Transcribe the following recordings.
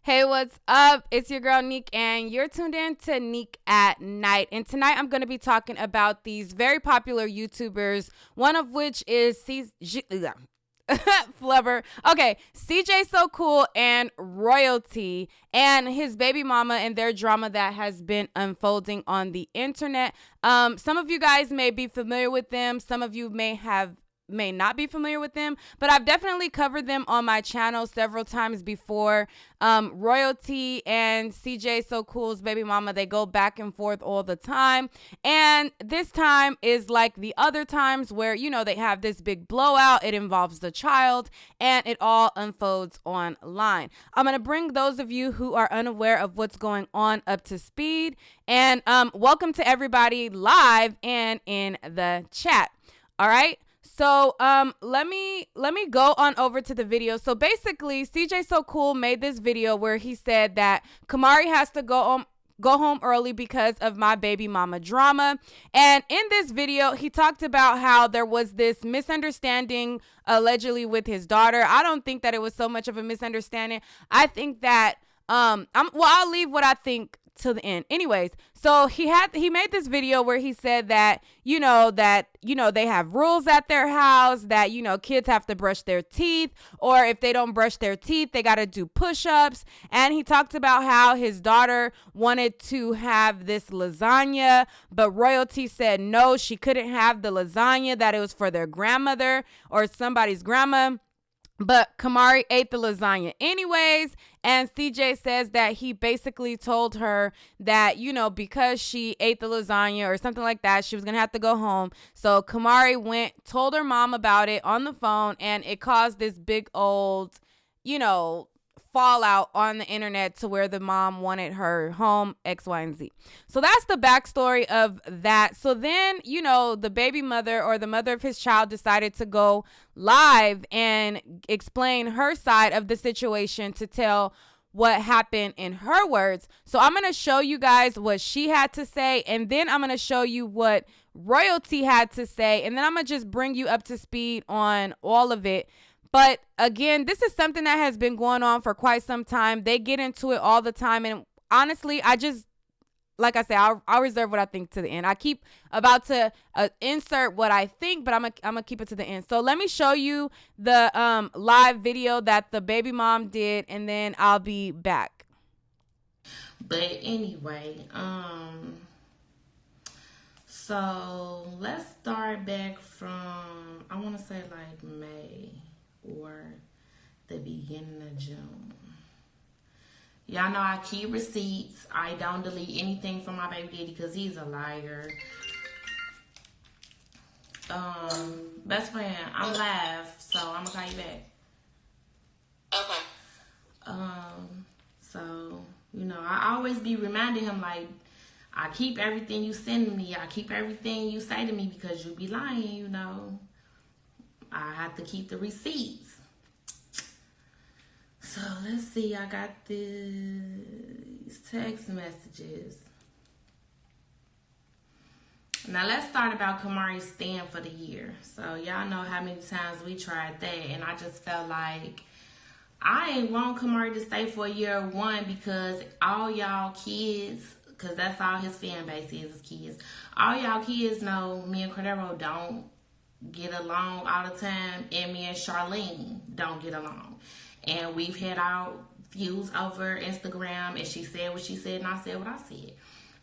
Hey, what's up? It's your girl Nique, and you're tuned in to Nique at Night. And tonight I'm going to be talking about these very popular YouTubers, one of which is Flubber. Okay, CJ So Cool and Royalty, and his baby mama and their drama that has been unfolding on the internet. Some of you guys may be familiar with them. Some of you may not be familiar with them, but I've definitely covered them on my channel several times before. Royalty and CJ So Cool's baby mama, they go back and forth all the time. And this time is like the other times where, they have this big blowout. It involves the child and it all unfolds online. I'm going to bring those of you who are unaware of what's going on up to speed. And welcome to everybody live and in the chat. All right. So let me go on over to the video. So basically, CJ So Cool made this video where he said that Camari has to go home early because of my baby mama drama. And in this video, he talked about how there was this misunderstanding allegedly with his daughter. I don't think that it was so much of a misunderstanding. I think that I'll leave what I think till the end. Anyways, so he made this video where he said that, they have rules at their house that, kids have to brush their teeth, or if they don't brush their teeth, they got to do push-ups. And he talked about how his daughter wanted to have this lasagna, but Royalty said no, she couldn't have the lasagna, that it was for their grandmother or somebody's grandma. But Camari ate the lasagna anyways, and CJ says that he basically told her that, because she ate the lasagna or something like that, she was going to have to go home. So Camari told her mom about it on the phone, and it caused this big old, fallout on the internet to where the mom wanted her home, X, Y, and Z. So that's the backstory of that. So then, the baby mother or the mother of his child decided to go live and explain her side of the situation to tell what happened in her words. So I'm going to show you guys what she had to say, and then I'm going to show you what Royalty had to say, and then I'm going to just bring you up to speed on all of it. But again, this is something that has been going on for quite some time. They get into it all the time. And honestly, like I said, I'll reserve what I think to the end. I keep about to insert what I think, but I'm gonna keep it to the end. So let me show you the live video that the baby mom did, and then I'll be back. But anyway, so let's start back from, I want to say like May or the beginning of June. Y'all know I keep receipts. I don't delete anything from my baby daddy because he's a liar. Best friend, I'm live, so I'm gonna call you back. Okay. So, I always be reminding him, like, I keep everything you send me. I keep everything you say to me because you be lying, I have to keep the receipts. So let's see. I got these text messages. Now let's start about Camari's stand for the year. So y'all know how many times we tried that, and I just felt like I ain't want Camari to stay for a year one because all y'all kids, because that's all his fan base is kids. All y'all kids know me and Cordero don't get along all the time, and me and Charlene don't get along. And we've had our views over Instagram, and she said what she said, and I said what I said.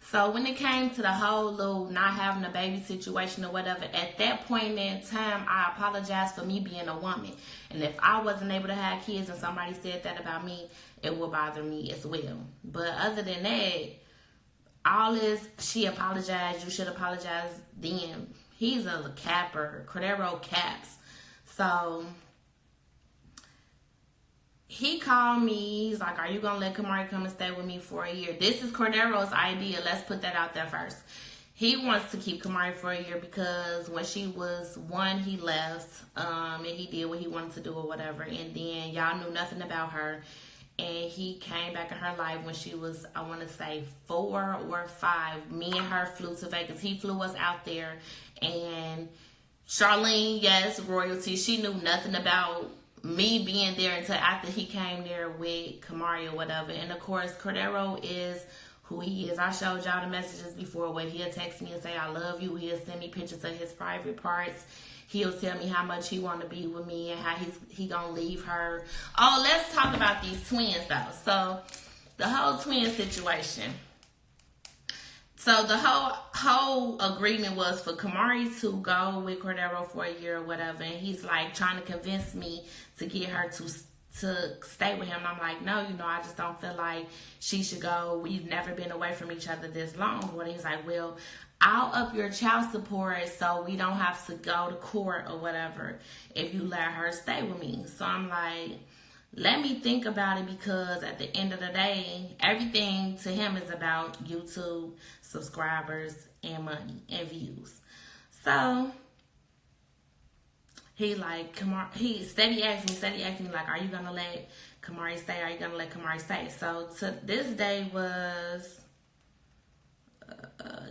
So when it came to the whole little not having a baby situation or whatever, at that point in time, I apologized for me being a woman. And if I wasn't able to have kids and somebody said that about me, it would bother me as well. But other than that, all this, she apologized, you should apologize then. He's a capper. Cordero caps. So he called me. He's like, are you going to let Camari come and stay with me for a year? This is Cordero's idea. Let's put that out there first. He wants to keep Camari for a year because when she was one, he left. And he did what he wanted to do or whatever. And then y'all knew nothing about her. And he came back in her life when she was, I want to say, 4 or 5. Me and her flew to Vegas. He flew us out there. And Charlene, yes, Royalty, she knew nothing about me being there until after he came there with Camari or whatever. And of course, Cordero is who he is. I showed y'all the messages before where he'll text me and say, I love you. He'll send me pictures of his private parts. He'll tell me how much he want to be with me and how he gonna leave her. Oh, let's talk about these twins though. So the whole twin situation. So the whole agreement was for Camari to go with Cordero for a year or whatever, and he's like trying to convince me to get her to stay with him. And I'm like, no, I just don't feel like she should go. We've never been away from each other this long. When he's like, well, I'll up your child support so we don't have to go to court or whatever if you let her stay with me. So I'm like, let me think about it, because at the end of the day, everything to him is about YouTube subscribers and money and views. So he like, he steady asking me like, are you gonna let Camari stay? Are you gonna let Camari stay? So this day was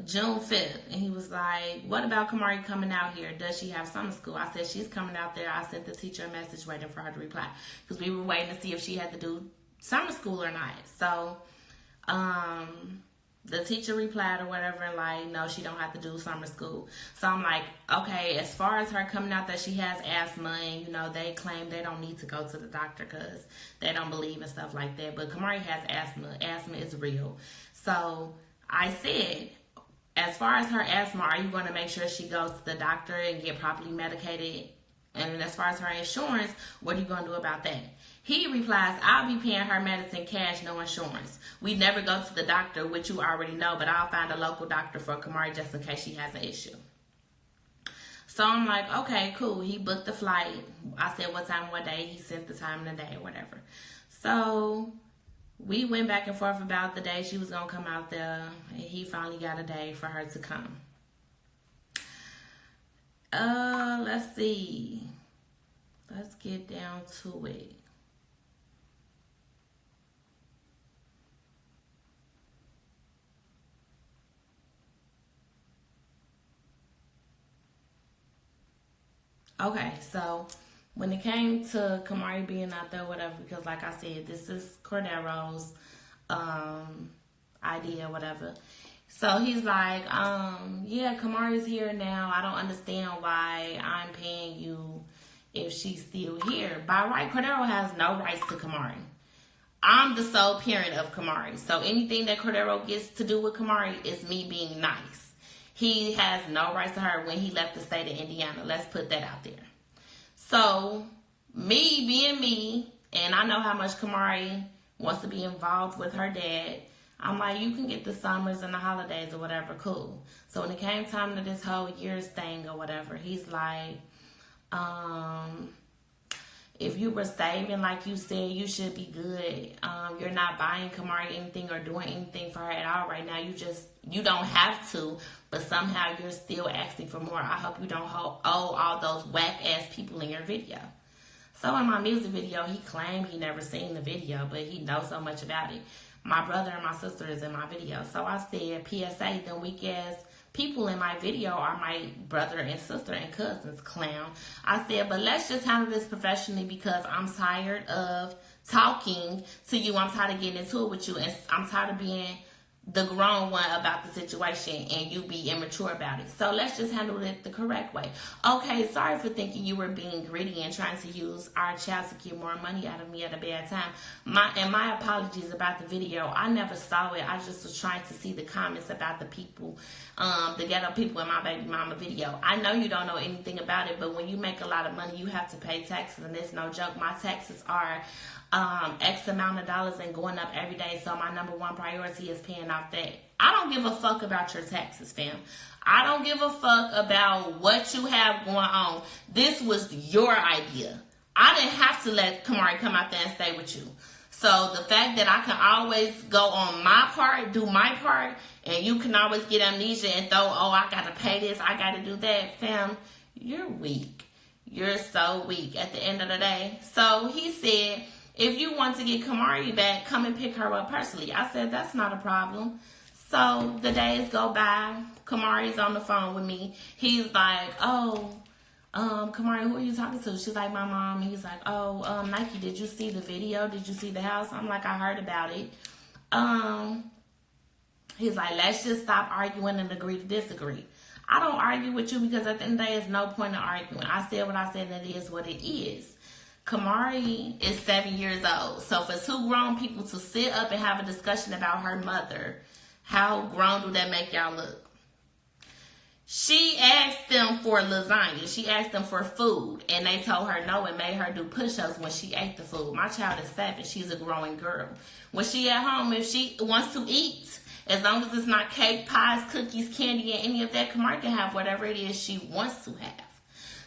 June 5th, and he was like, what about Camari coming out here? Does she have summer school? I said, she's coming out there. I sent the teacher a message waiting for her to reply, because we were waiting to see if she had to do summer school or not. So the teacher replied or whatever, and like, no, she don't have to do summer school. So I'm like, okay, as far as her coming out that she has asthma, and they claim they don't need to go to the doctor because they don't believe in stuff like that, but Camari has asthma. Asthma is real. So I said, as far as her asthma, are you going to make sure she goes to the doctor and get properly medicated? And as far as her insurance, what are you going to do about that? He replies, I'll be paying her medicine cash, no insurance. We never go to the doctor, which you already know, but I'll find a local doctor for Camari just in case she has an issue. So I'm like, okay, cool. He booked the flight. I said, what time, what day? He sent the time and the day or whatever. So we went back and forth about the day she was going to come out there, and he finally got a day for her to come. Let's see. Let's get down to it. Okay, so when it came to Camari being out there, whatever, because like I said, this is Cordero's idea, whatever. So he's like, yeah, Camari's here now. I don't understand why I'm paying you if she's still here. By right, Cordero has no rights to Camari. I'm the sole parent of Camari. So anything that Cordero gets to do with Camari is me being nice. He has no rights to her when he left the state of Indiana. Let's put that out there. So me being me, and I know how much Camari wants to be involved with her dad, I'm like, you can get the summers and the holidays or whatever, cool. So when it came time to this whole year's thing or whatever, he's like, if you were saving like you said, you should be good. You're not buying Camari anything or doing anything for her at all right now. You don't have to, but somehow you're still asking for more. I hope you don't owe all those whack-ass people in your video. So in my music video, he claimed he never seen the video, but he knows so much about it. My brother and my sister is in my video. So I said, PSA, them weak-ass people in my video are my brother and sister and cousins, clown. I said, but let's just handle this professionally, because I'm tired of talking to you. I'm tired of getting into it with you. And I'm tired of being the grown one about the situation and you be immature about it. So let's just handle it the correct way. Okay, sorry for thinking you were being greedy and trying to use our child to get more money out of me at a bad time. My apologies about the video. I never saw it. I just was trying to see the comments about the people, the ghetto people in my baby mama video. I know you don't know anything about it, but when you make a lot of money, you have to pay taxes, and it's no joke. My taxes are X amount of dollars and going up every day. So my number one priority is paying off that. I don't give a fuck about your taxes, fam. I don't give a fuck about what you have going on. This was your idea. I didn't have to let Camari come out there and stay with you. So the fact that I can always go on my part, do my part, and you can always get amnesia and throw, oh, I got to pay this, I got to do that, fam, you're weak. You're so weak at the end of the day. So he said, if you want to get Camari back, come and pick her up personally. I said, that's not a problem. So the days go by. Camari's on the phone with me. He's like, oh, Camari, who are you talking to? She's like, my mom. And he's like, oh, Nike, did you see the video? Did you see the house? I'm like, I heard about it. He's like, let's just stop arguing and agree to disagree. I don't argue with you because at the end of the day, there's no point in arguing. I said what I said, and it is what it is. Camari is 7 years old. So for two grown people to sit up and have a discussion about her mother, how grown do that make y'all look? She asked them for lasagna. She asked them for food. And they told her no and made her do push-ups when she ate the food. My child is 7. She's a growing girl. When she at home, if she wants to eat, as long as it's not cake, pies, cookies, candy, and any of that, Camari can have whatever it is she wants to have.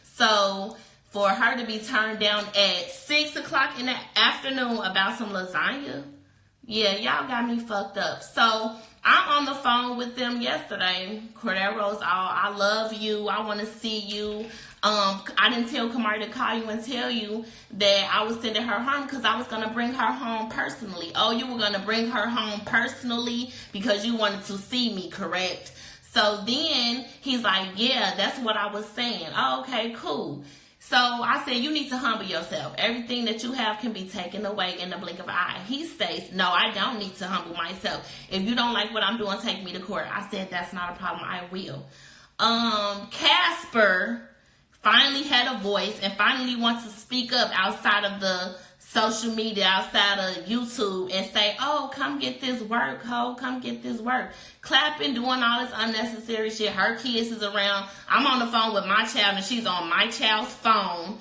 So for her to be turned down at 6 o'clock in the afternoon about some lasagna, yeah, y'all got me fucked up. So I'm on the phone with them yesterday. Cordero's all, I love you. I want to see you. I didn't tell Camari to call you and tell you that I was sending her home because I was going to bring her home personally. Oh, you were going to bring her home personally because you wanted to see me, correct? So then he's like, yeah, that's what I was saying. Oh, okay, cool. So I said, you need to humble yourself. Everything that you have can be taken away in the blink of an eye. He states, no, I don't need to humble myself. If you don't like what I'm doing, take me to court. I said, that's not a problem. I will. Casper finally had a voice and finally wants to speak up outside of the social media, outside of YouTube, and say, oh, come get this work, ho, come get this work. Clapping, doing all this unnecessary shit. Her kids is around. I'm on the phone with my child, and she's on my child's phone,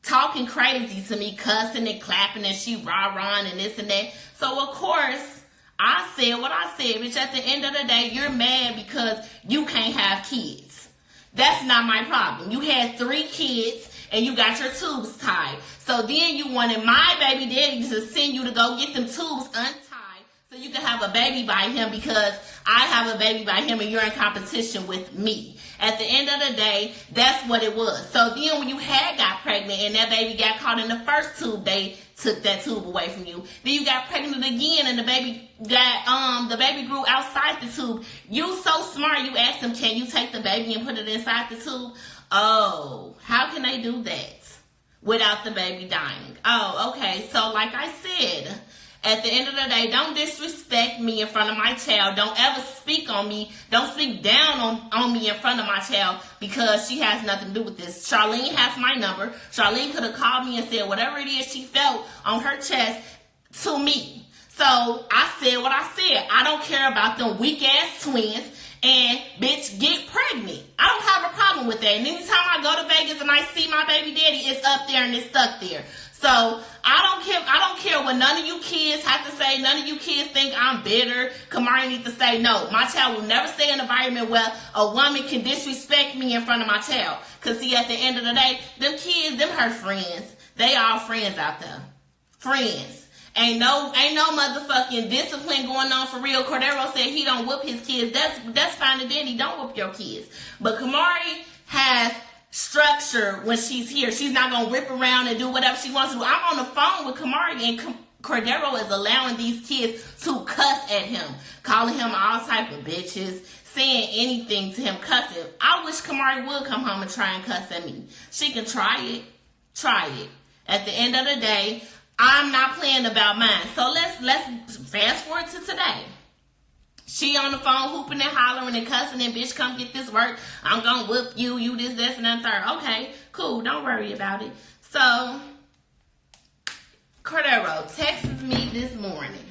talking crazy to me, cussing and clapping, and she rah-rahing and this and that. So, of course, I said what I said, bitch. At the end of the day, you're mad because you can't have kids. That's not my problem. You had 3 kids, and you got your tubes tied. So then you wanted my baby daddy to send you to go get them tubes untied so you can have a baby by him because I have a baby by him and you're in competition with me. At the end of the day, that's what it was. So then when you had got pregnant and that baby got caught in the first tube, they took that tube away from you. Then you got pregnant again and the baby grew outside the tube. You so smart, you asked him, can you take the baby and put it inside the tube? Oh, how can they do that without the baby dying? Oh, okay. So like I said, at the end of the day, don't disrespect me in front of my child. Don't ever speak on me. Don't speak down on me in front of my child because she has nothing to do with this. Charlene has my number. Charlene could have called me and said whatever it is she felt on her chest to me. So I said what I said. I don't care about them weak-ass twins. And, bitch, get pregnant. I don't have a problem with that. And anytime I go to Vegas and I see my baby daddy, it's up there and it's stuck there. So, I don't care what none of you kids have to say. None of you kids think I'm bitter. Camari need to say no. My child will never stay in an environment where a woman can disrespect me in front of my child. Because, see, at the end of the day, them kids, them her friends. They all friends out there. Friends. Ain't no motherfucking discipline going on for real. Cordero said he don't whoop his kids. That's fine and dandy. Don't whoop your kids. But Camari has structure when she's here. She's not going to rip around and do whatever she wants to do. I'm on the phone with Camari and Cordero is allowing these kids to cuss at him. Calling him all type of bitches. Saying anything to him. Cussing. I wish Camari would come home and try and cuss at me. She can try it. Try it. At the end of the day, I'm not playing about mine. So let's fast forward to today. She on the phone hooping and hollering and cussing and bitch, come get this work. I'm gonna whoop you this, and that third. Okay, cool. Don't worry about it. So Cordero texts me this morning.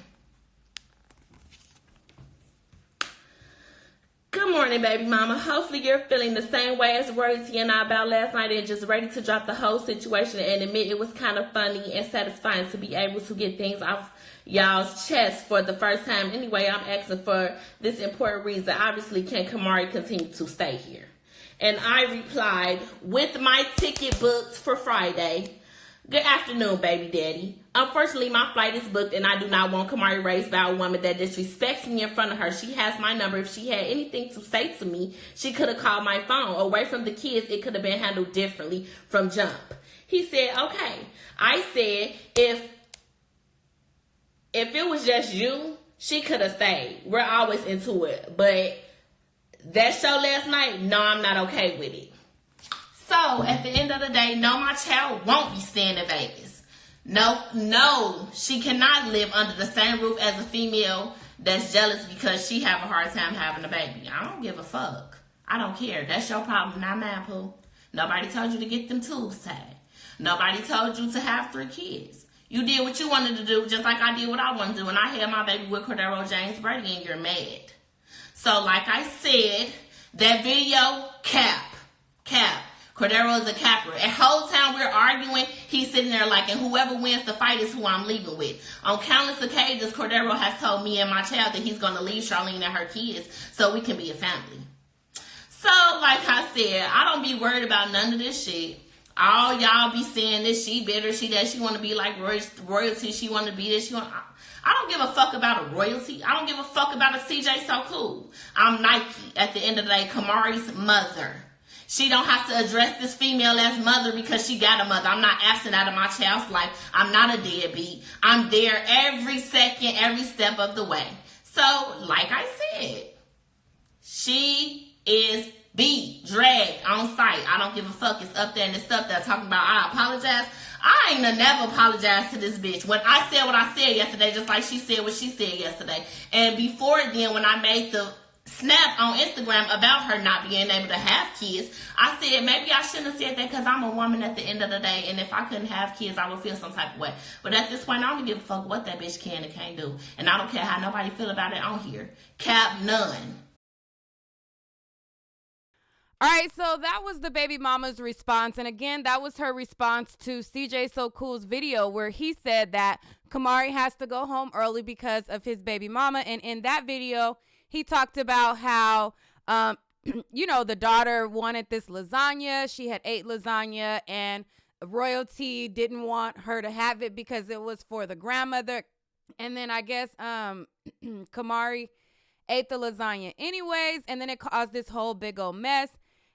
Good morning, baby mama. Hopefully you're feeling the same way as Royalty and I about last night and just ready to drop the whole situation and admit it was kind of funny and satisfying to be able to get things off y'all's chest for the first time. Anyway, I'm asking for this important reason. Obviously, can Camari continue to stay here? And I replied, with my ticket booked for Friday. Good afternoon, baby daddy. Unfortunately, my flight is booked and I do not want Camari raised by a woman that disrespects me in front of her. She has my number. If she had anything to say to me, she could have called my phone. Away from the kids, it could have been handled differently from jump. He said, okay. I said, if it was just you, she could have stayed. We're always into it. But that show last night, no, I'm not okay with it. So at the end of the day, no, my child won't be staying in Vegas. No, she cannot live under the same roof as a female that's jealous because she have a hard time having a baby. I don't give a fuck. I don't care. That's your problem, not mine, Pooh. Nobody told you to get them tubes tied. Nobody told you to have 3 kids. You did what you wanted to do, just like I did what I wanted to do. And I had my baby with Cordero James Brady, and you're mad. So like I said, that video, cap. Cordero is a capper. The whole time we're arguing, he's sitting there like, and whoever wins the fight is who I'm leaving with. On countless occasions, Cordero has told me and my child that he's going to leave Charlene and her kids so we can be a family. So, like I said, I don't be worried about none of this shit. All y'all be saying this, she bitter, she that, she want to be like royalty, she want to be this, I don't give a fuck about a royalty. I don't give a fuck about a CJ So Cool. I'm Nique at the end of the day, Camari's mother. She don't have to address this female as mother because she got a mother. I'm not absent out of my child's life. I'm not a deadbeat. I'm there every second, every step of the way. So, like I said, she is beat, dragged on site. I don't give a fuck. It's up there and it's up there talking about I apologize. I ain't never apologized to this bitch. When I said what I said yesterday, just like she said what she said yesterday. And before then, when I made the snap on Instagram about her not being able to have kids, I said maybe I shouldn't have said that because I'm a woman at the end of the day, and if I couldn't have kids, I would feel some type of way. But at this point, I don't give a fuck what that bitch can and can't do, and I don't care how nobody feel about it on here. Cap none. All right, so that was the baby mama's response. And again, that was her response to CJ So Cool's video where he said that Camari has to go home early because of his baby mama. And in that video, he talked about how, the daughter wanted this lasagna. She had ate lasagna and royalty didn't want her to have it because it was for the grandmother. And then I guess Camari ate the lasagna anyways. And then it caused this whole big old mess.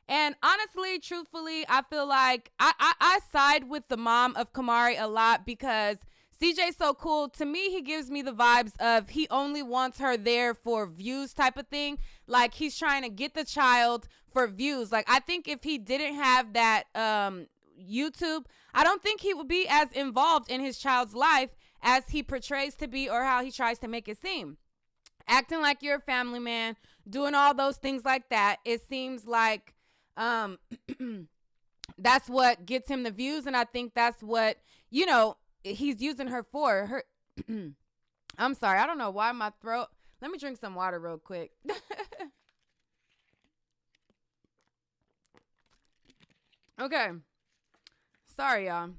And honestly, truthfully, I feel like I side with the mom of Camari a lot because CJ So Cool, to me, he gives me the vibes of he only wants her there for views type of thing. Like he's trying to get the child for views. Like I think if he didn't have that YouTube, I don't think he would be as involved in his child's life as he portrays to be or how he tries to make it seem. Acting like you're a family man, doing all those things like that, it seems like that's what gets him the views, and I think that's what, he's using her for. Her I'm sorry, I don't know why my throat. Let me drink some water real quick. Okay. Sorry, y'all.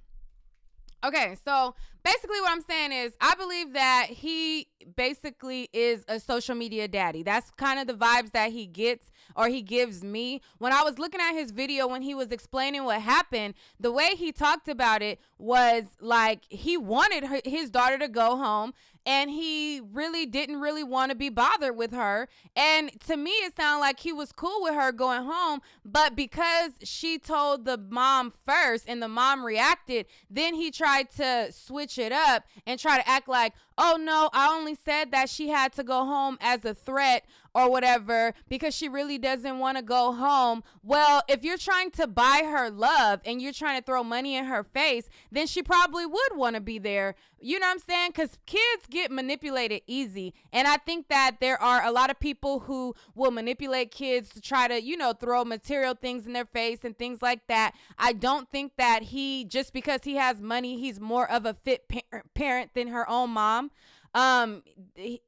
Okay, so basically what I'm saying is I believe that he basically is a social media daddy. That's kind of the vibes that he gets or he gives me. When I was looking at his video when he was explaining what happened, the way he talked about it was like he wanted his daughter to go home and he really didn't really want to be bothered with her. And to me, it sounded like he was cool with her going home. But because she told the mom first and the mom reacted, then he tried to switch it up and try to act like, oh, no, I only said that she had to go home as a threat or whatever because she really doesn't want to go home. Well, if you're trying to buy her love and you're trying to throw money in her face, then she probably would want to be there. You know what I'm saying? Because kids get manipulated easy. And I think that there are a lot of people who will manipulate kids to try to, throw material things in their face and things like that. I don't think that just because he has money, he's more of a fit parent than her own mom. And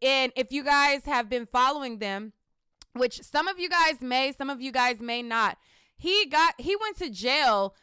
if you guys have been following them, which some of you guys may, some of you guys may not, he went to jail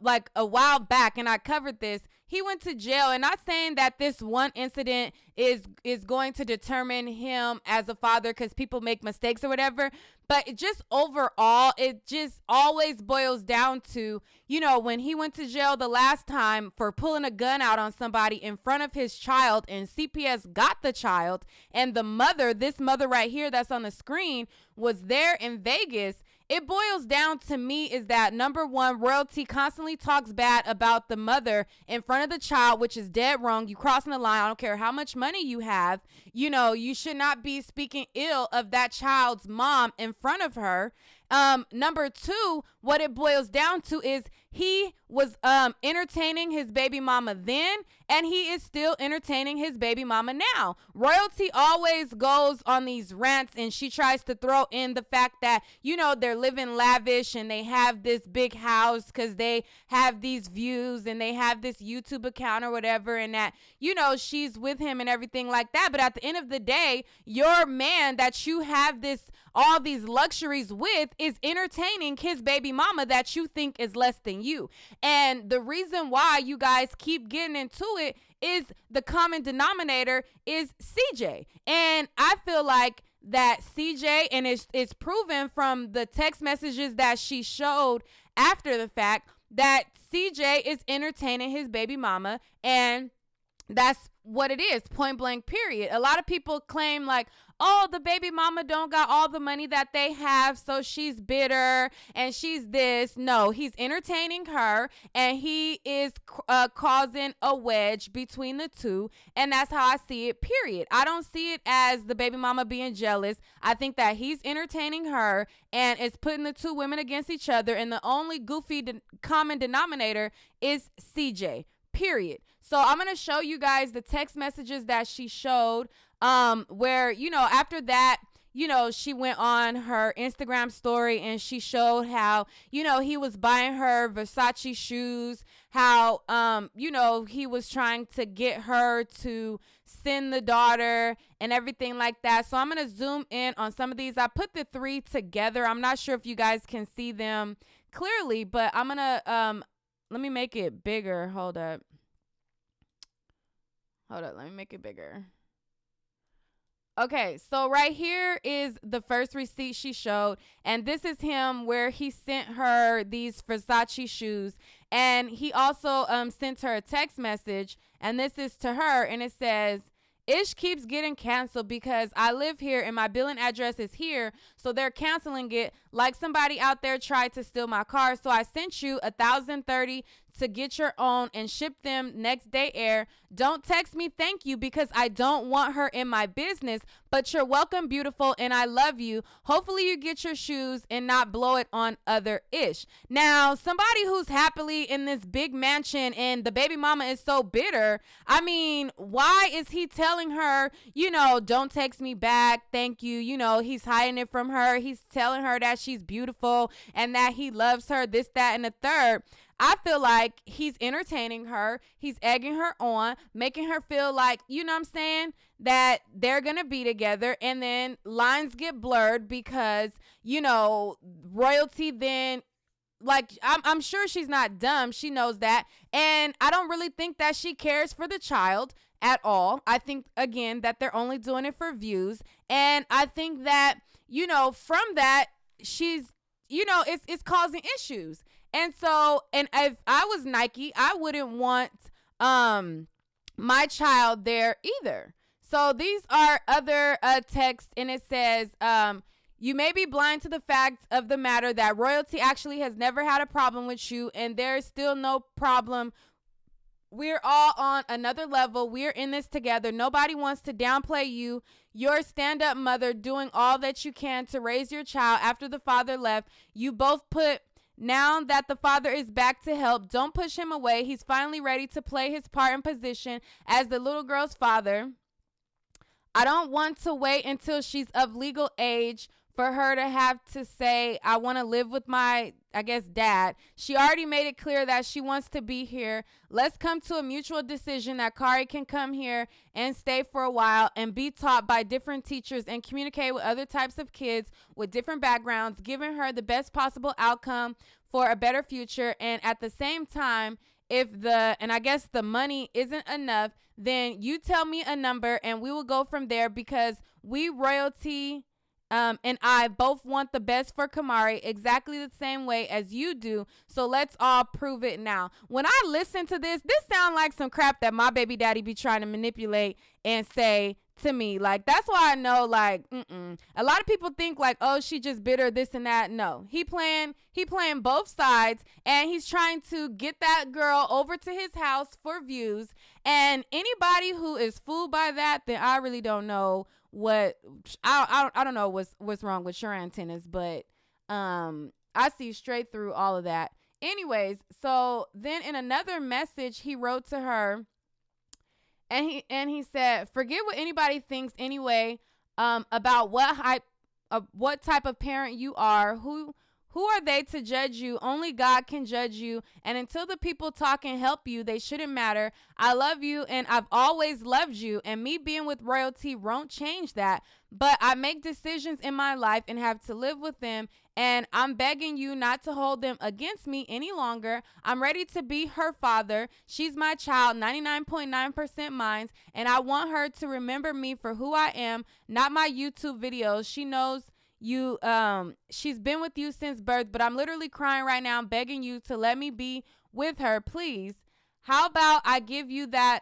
like a while back, and I covered this. He went to jail, and not saying that this one incident is going to determine him as a father because people make mistakes or whatever. But it just overall, it just always boils down to, when he went to jail the last time for pulling a gun out on somebody in front of his child, and CPS got the child, and the mother, this mother right here that's on the screen, was there in Vegas. It boils down to me is that, number one, royalty constantly talks bad about the mother in front of the child, which is dead wrong. You crossing the line. I don't care how much money you have. You should not be speaking ill of that child's mom in front of her. Number two, what it boils down to is he was entertaining his baby mama then, and he is still entertaining his baby mama now. Royalty always goes on these rants, and she tries to throw in the fact that, you know, they're living lavish and they have this big house because they have these views and they have this YouTube account or whatever, and that, you know, she's with him and everything like that. But at the end of the day, your man that you have all these luxuries with is entertaining his baby mama that you think is less than you. And the reason why you guys keep getting into it is the common denominator is CJ. And I feel like that CJ, and it's proven from the text messages that she showed after the fact, that CJ is entertaining his baby mama, and that's what it is, point blank, period. A lot of people claim like, oh, the baby mama don't got all the money that they have, so she's bitter and she's this. No, he's entertaining her, and he is causing a wedge between the two, and that's how I see it, period. I don't see it as the baby mama being jealous. I think that he's entertaining her, and it's putting the two women against each other, and the only goofy common denominator is CJ, period. So I'm going to show you guys the text messages that she showed, where, you know, after that, you know, she went on her Instagram story and she showed how, you know, he was buying her Versace shoes, how, you know, he was trying to get her to send the daughter and everything like that. So I'm going to zoom in on some of these. I put the three together. I'm not sure if you guys can see them clearly, but I'm going to, let me make it bigger. Hold up. Let me make it bigger. Okay, so right here is the first receipt she showed, and this is him where he sent her these Versace shoes, and he also sent her a text message, and this is to her, and it says, Ish keeps getting canceled because I live here and my billing address is here, so they're canceling it like somebody out there tried to steal my car. So I sent you $1,030 to get your own and ship them next day air. Don't text me thank you because I don't want her in my business, but you're welcome, beautiful, and I love you. Hopefully you get your shoes and not blow it on other Ish. Now, somebody who's happily in this big mansion and the baby mama is so bitter, I mean, why is he telling her, you know, don't text me back, thank you? You know, he's hiding it from her. He's telling her that she's beautiful and that he loves her, this, that, and the third. I feel like he's entertaining her. He's egging her on, making her feel like, you know what I'm saying, that they're going to be together. And then lines get blurred because, you know, royalty then, like, I'm sure she's not dumb. She knows that. And I don't really think that she cares for the child at all. I think, again, that they're only doing it for views. And I think that, you know, from that, she's, you know, it's causing issues. And so, and if I was Nique, I wouldn't want my child there either. So these are other texts, and it says, you may be blind to the fact of the matter that royalty actually has never had a problem with you, and there's still no problem. We're all on another level. We're in this together. Nobody wants to downplay you. You're a stand-up mother doing all that you can to raise your child after the father left. You both put... Now that the father is back to help, don't push him away. He's finally ready to play his part and position as the little girl's father. I don't want to wait until she's of legal age for her to have to say, I want to live with my, I guess, dad. She already made it clear that she wants to be here. Let's come to a mutual decision that Kari can come here and stay for a while and be taught by different teachers and communicate with other types of kids with different backgrounds, giving her the best possible outcome for a better future. And at the same time, and I guess the money isn't enough, then you tell me a number and we will go from there because we royalty and I both want the best for Camari exactly the same way as you do. So let's all prove it now. When I listen to this sounds like some crap that my baby daddy be trying to manipulate and say to me. Like, that's why I know, like, a lot of people think like, oh, she just bitter, this and that. No, he playing both sides, and he's trying to get that girl over to his house for views. And anybody who is fooled by that, then I really don't know what I don't know what's wrong with your antennas, but I see straight through all of that. Anyways, so then in another message he wrote to her, and he said, "Forget what anybody thinks anyway, about what type of parent you are. Who are they to judge you? Only God can judge you. And until the people talk and help you, they shouldn't matter. I love you and I've always loved you. And me being with royalty won't change that. But I make decisions in my life and have to live with them. And I'm begging you not to hold them against me any longer. I'm ready to be her father. She's my child, 99.9% mine. And I want her to remember me for who I am, not my YouTube videos. She knows you she's been with you since birth, but I'm literally crying right now. I'm begging you to let me be with her, please. How about I give you that?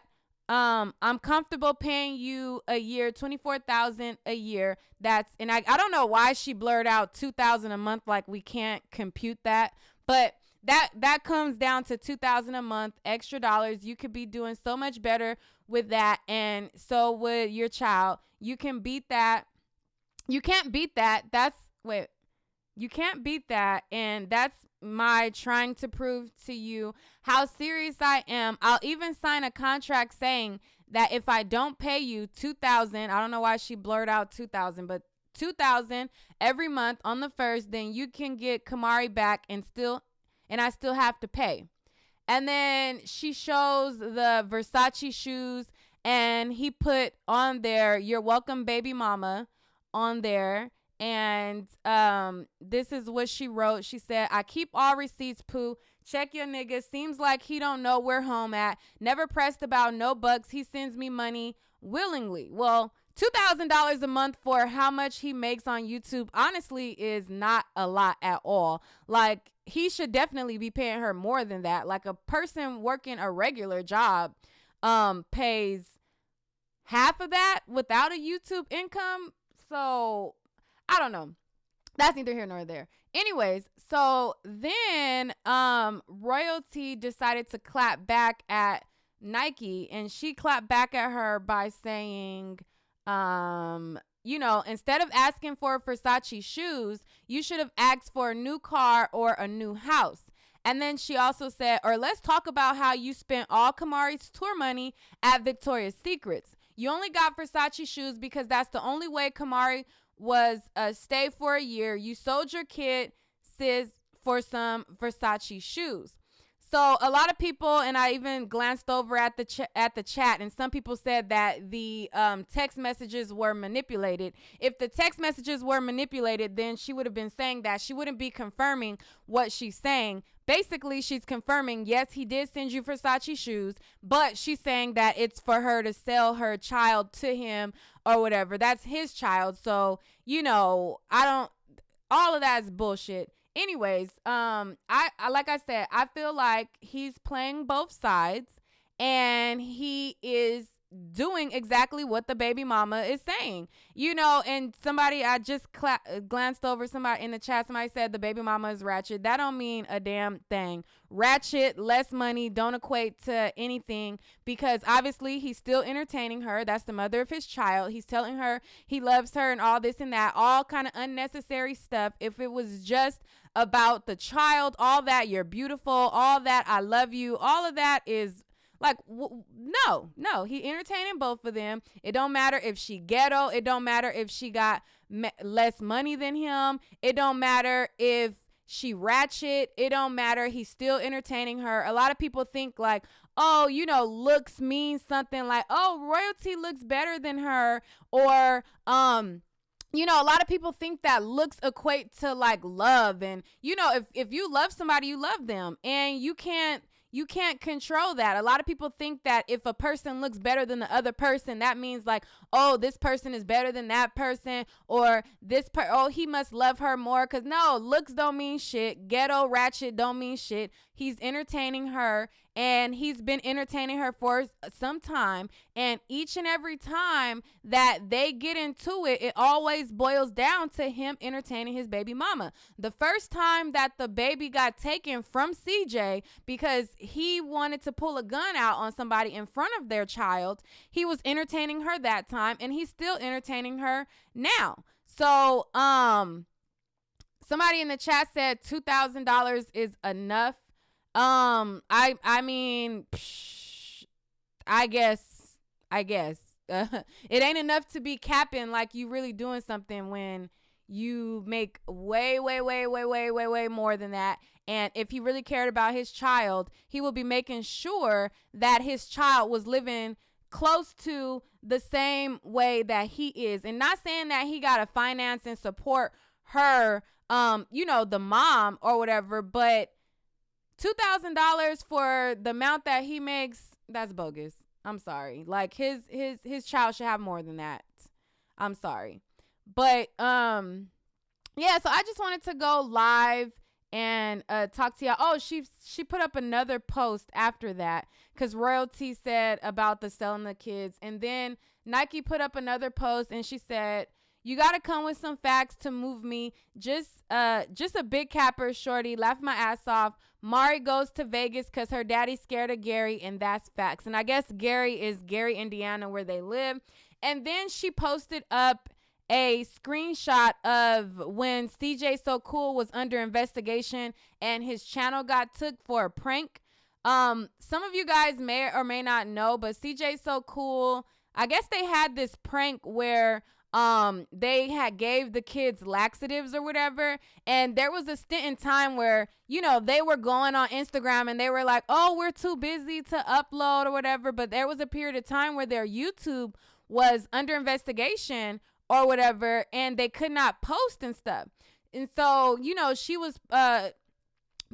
I'm comfortable paying you a year, $24,000 a year. And I don't know why she blurred out $2,000 a month, like we can't compute that, but that comes down to $2,000 a month, extra dollars. You could be doing so much better with that, and so would your child. You can beat that. You can't beat that. You can't beat that. And that's my trying to prove to you how serious I am. I'll even sign a contract saying that if I don't pay you $2,000, I don't know why she blurred out $2,000, but $2,000 every month on the first, then you can get Camari back and I still have to pay. And then she shows the Versace shoes, and he put on there, "You're welcome, baby mama," on there. And this is what she wrote. She said, "I keep all receipts, poo. Check your nigga. Seems like he don't know where home at. Never pressed about no bucks. He sends me money willingly." Well, $2,000 a month for how much he makes on YouTube honestly is not a lot at all. Like, he should definitely be paying her more than that. Like, a person working a regular job pays half of that without a YouTube income. So I don't know. That's neither here nor there. Anyways, so then royalty decided to clap back at Nique, and she clapped back at her by saying, instead of asking for Versace shoes, you should have asked for a new car or a new house. And then she also said, "Or let's talk about how you spent all Camari's tour money at Victoria's Secrets. You only got Versace shoes because that's the only way Camari was stay for a year. You sold your kid, sis, for some Versace shoes." So a lot of people, and I even glanced over at the chat, and some people said that the text messages were manipulated. If the text messages were manipulated, then she would have been saying that. She wouldn't be confirming what she's saying. Basically, she's confirming, yes, he did send you Versace shoes, but she's saying that it's for her to sell her child to him or whatever. That's his child. So, all of that is bullshit. Anyways, I like I said, I feel like he's playing both sides, and he is doing exactly what the baby mama is saying, and somebody, I just glanced over, somebody in the chat, somebody said the baby mama is ratchet. That don't mean a damn thing. Ratchet, less money, don't equate to anything, because obviously he's still entertaining her. That's the mother of his child. He's telling her he loves her and all this and that, all kind of unnecessary stuff. If it was just about the child, all that, you're beautiful, all that, I love you, all of that is like, no, he entertaining both of them. It don't matter if she ghetto. It don't matter if she got less money than him. It don't matter if she ratchet. It don't matter. He's still entertaining her. A lot of people think like, oh, looks mean something, like, oh, royalty looks better than her, or a lot of people think that looks equate to like love, and if you love somebody, you love them, and you can't control that. A lot of people think that if a person looks better than the other person, that means like, oh, this person is better than that person, or he must love her more. Because no, looks don't mean shit. Ghetto, ratchet don't mean shit. He's entertaining her, and he's been entertaining her for some time. And each and every time that they get into it, it always boils down to him entertaining his baby mama. The first time that the baby got taken from CJ because he wanted to pull a gun out on somebody in front of their child, he was entertaining her that time, and he's still entertaining her now. So Somebody in the chat said $2,000 is enough. I mean, I guess it ain't enough to be capping like you really doing something when you make way more than that. And if he really cared about his child, he will be making sure that his child was living close to the same way that he is. And not saying that he got to finance and support her, the mom or whatever, but $2,000 for the amount that he makes, that's bogus. I'm sorry. Like his child should have more than that. I'm sorry. But yeah, so I just wanted to go live and talk to y'all. Oh, she put up another post after that because Royalty said about the selling the kids. And then Nique put up another post and she said, you got to come with some facts to move me. Just a big capper, shorty. Laugh my ass off. Mari goes to Vegas because her daddy's scared of Gary, and that's facts. And I guess Gary is Gary, Indiana, where they live. And then she posted up a screenshot of when CJ So Cool was under investigation and his channel got took for a prank. Some of you guys may or may not know, but CJ So Cool, I guess they had this prank where they had gave the kids laxatives or whatever, and there was a stint in time where they were going on Instagram and they were like, oh, we're too busy to upload or whatever, but there was a period of time where their YouTube was under investigation or whatever, and they could not post and stuff. And so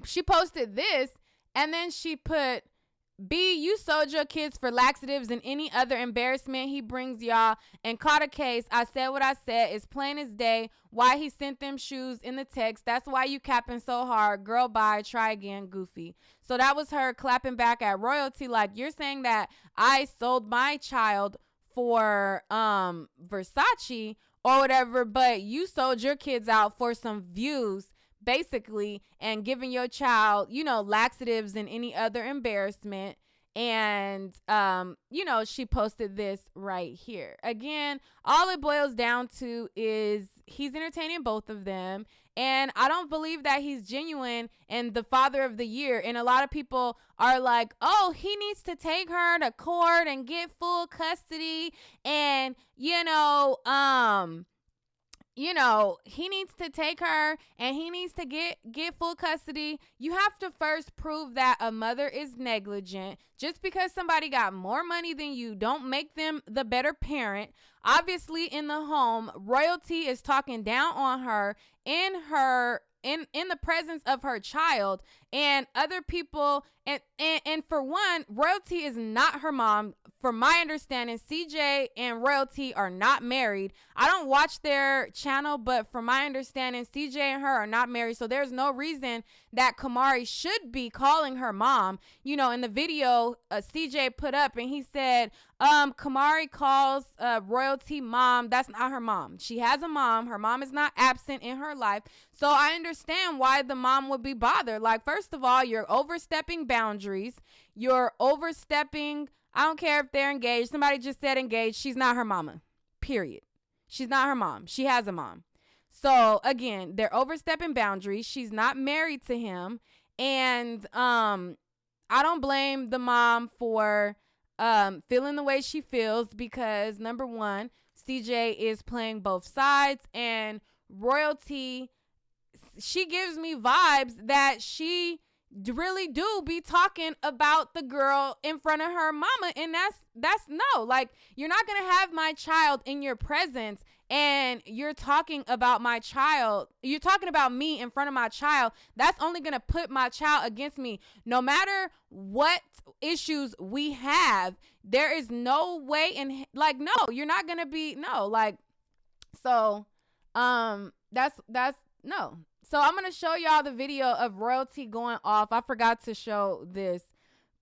she posted this, and then she put, B, you sold your kids for laxatives and any other embarrassment he brings y'all and caught a case. I said what I said. It's plain as day why he sent them shoes in the text. That's why you capping so hard. Girl, bye. Try again, goofy. So that was her clapping back at Royalty. Like, you're saying that I sold my child for Versace or whatever, but you sold your kids out for some views, basically, and giving your child, laxatives and any other embarrassment. And, she posted this right here. Again, all it boils down to is he's entertaining both of them. And I don't believe that he's genuine and the father of the year. And a lot of people are like, oh, he needs to take her to court and get full custody. And, he needs to take her and he needs to get full custody. You have to first prove that a mother is negligent. Just because somebody got more money than you, don't make them the better parent. Obviously, in the home, Royalty is talking down on her in the presence of her child and other people. And for one, Royalty is not her mom. From my understanding, CJ and Royalty are not married. I don't watch their channel, but from my understanding, CJ and her are not married. So there's no reason that Camari should be calling her mom. In the video CJ put up, and he said, Camari calls Royalty mom. That's not her mom. She has a mom. Her mom is not absent in her life. So I understand why the mom would be bothered. Like, first of all, you're overstepping boundaries. You're overstepping. I don't care if they're engaged. Somebody just said engaged. She's not her mama. Period. She's not her mom. She has a mom. So again, they're overstepping boundaries. She's not married to him. And I don't blame the mom for feeling the way she feels because, number one, CJ is playing both sides, and Royalty, she gives me vibes that she really do be talking about the girl in front of her mama, and that's no. Like, you're not gonna have my child in your presence and you're talking about my child, you're talking about me in front of my child. That's only gonna put my child against me. No matter what issues we have, there is no way in, like, no, you're not gonna be, no, like, so that's no. So I'm going to show y'all the video of Royalty going off. I forgot to show this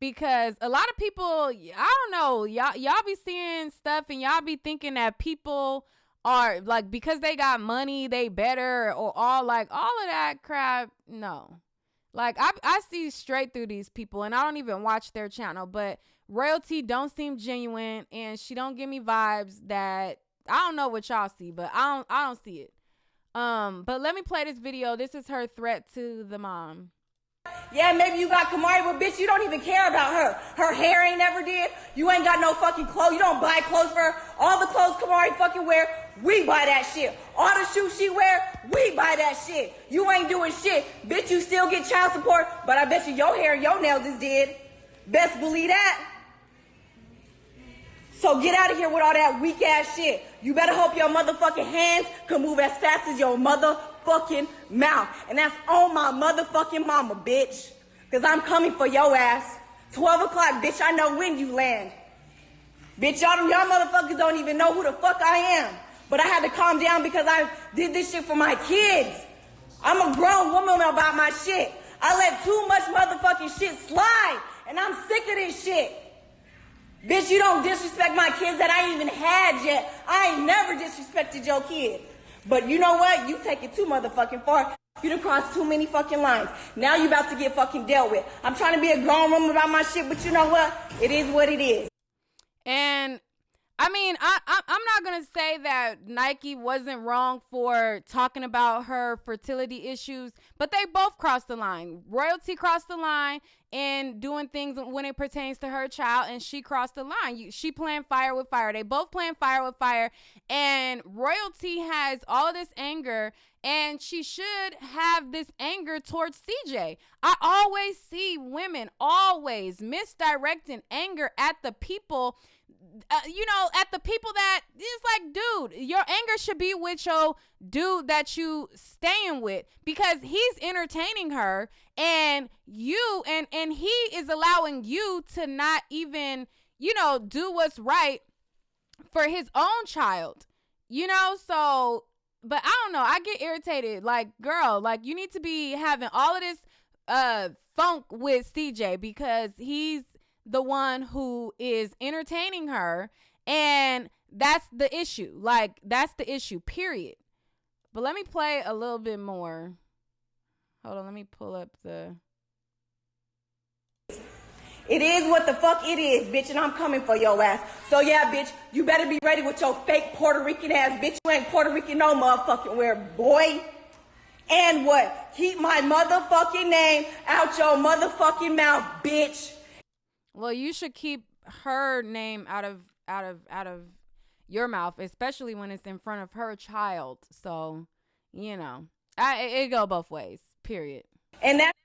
because a lot of people, I don't know, y'all be seeing stuff and y'all be thinking that people are like, because they got money, they better, or all of that crap. No. Like, I see straight through these people, and I don't even watch their channel, but Royalty don't seem genuine, and she don't give me vibes that, I don't know what y'all see, but I don't see it. But let me play this video. This is her threat to the mom. Yeah, maybe you got Camari, but bitch, you don't even care about her. Her hair ain't never did. You ain't got no fucking clothes. You don't buy clothes for her. All the clothes Camari fucking wear, we buy that shit. All the shoes she wear, we buy that shit. You ain't doing shit. Bitch, you still get child support, but I bet you your hair and your nails is dead. Best believe that. So get out of here with all that weak ass shit. You better hope your motherfucking hands can move as fast as your motherfucking mouth. And that's on my motherfucking mama, bitch. Cause I'm coming for your ass. 12 o'clock, bitch, I know when you land. Bitch, y'all motherfuckers don't even know who the fuck I am. But I had to calm down because I did this shit for my kids. I'm a grown woman about my shit. I let too much motherfucking shit slide. And I'm sick of this shit. Bitch, you don't disrespect my kids that I ain't even had yet. I ain't never disrespected your kid. But you know what? You take it too motherfucking far. You done crossed too many fucking lines. Now you about to get fucking dealt with. I'm trying to be a grown woman about my shit, but you know what? It is what it is. And I mean, I'm not going to say that Nique wasn't wrong for talking about her fertility issues, but they both crossed the line. Royalty crossed the line in doing things when it pertains to her child, and she crossed the line. She playing fire with fire. They both playing fire with fire, and Royalty has all this anger, and she should have this anger towards CJ. I always see women always misdirecting anger at the people at the people that it's like, dude, your anger should be with your dude that you staying with, because he's entertaining her and you and he is allowing you to not even, do what's right for his own child, so, but I don't know. I get irritated. Like, girl, like you need to be having all of this funk with CJ because he's the one who is entertaining her, and that's the issue. Like, that's the issue, period. But let me play a little bit more. Hold on, let me pull up the... It is what the fuck it is, bitch, and I'm coming for your ass. So yeah, bitch, you better be ready with your fake Puerto Rican ass, bitch. You ain't Puerto Rican no motherfucking where, boy. And what? Keep my motherfucking name out your motherfucking mouth, bitch. Well, you should keep her name out of your mouth, especially when it's in front of her child. So, it go both ways, period. And that's